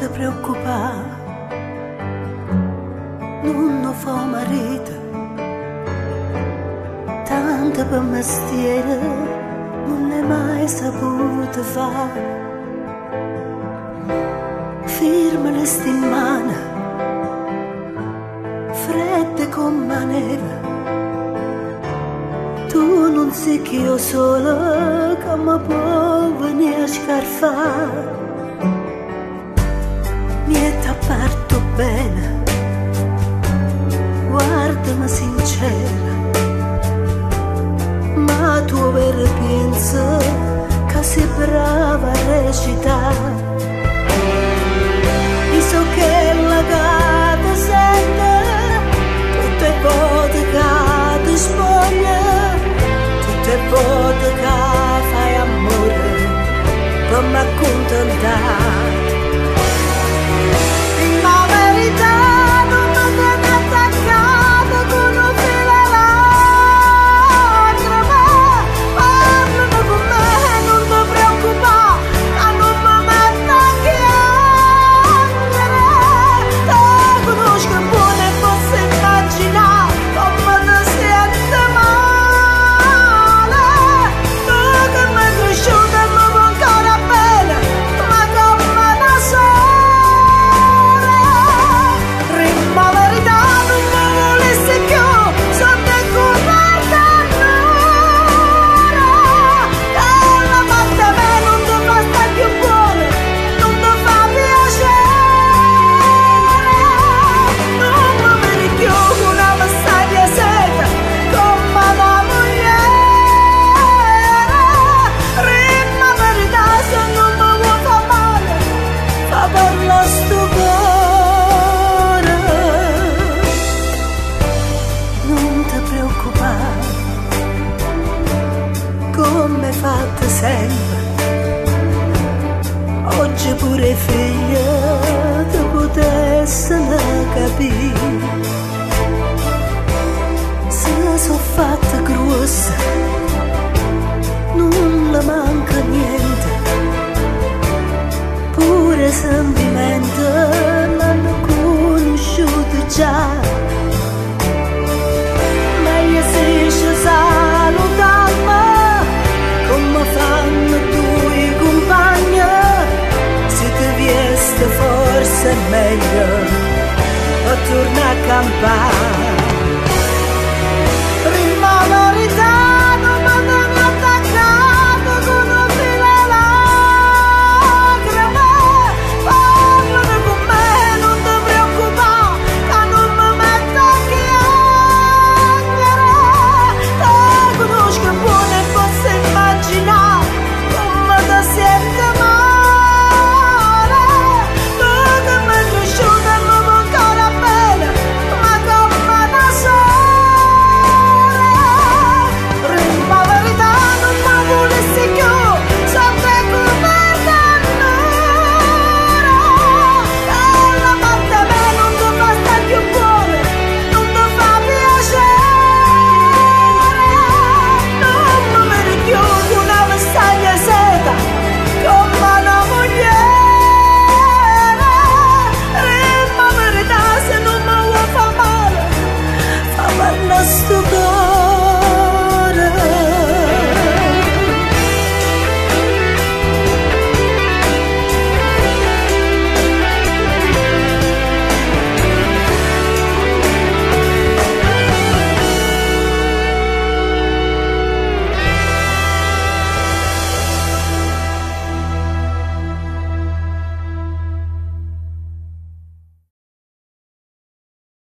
ti preoccupare, non fa marito, tanto per mestiere non l'hai mai saputo fare. Firma le stimane, fredde come la neve, tu non sei che io sola che mi può venire a scarfare. Mi è aperto bene, guardami sincera, ma tu vero pensa che sei brava a recitare. Io so che la gata sente tutte le volte che ti spoglia, tutte le volte che fai amore per m'accontentare. La verità non mi tiene attaccata con un filo lacrime. Parlami con me, non ti preoccupare, che non mi metto a chiedere. Ti conosco buono e posso immaginare come ti senti male. Tu che mi hai cresciuto e mi vuoi ancora bene, ma come da sola. La verità non mi volessi più, sono coperta d'ora. E la parte a me non ti fa stare più buona, non ti fa piacere. Non mi vedi più con una vestaglia seta come la mogliere. Rimma verità, se non mi vuoi fa male, fa per lo stupore. Non ti preoccupare, come fatto sempre, oggi pure figlia ti potessero capire. Se sono fatta grossa, non le manca niente, pure sentimenti l'hanno conosciuto già. Meglio se ci salutiamo come fanno due compagni. Se ti vieste forse è meglio a tornare a campare.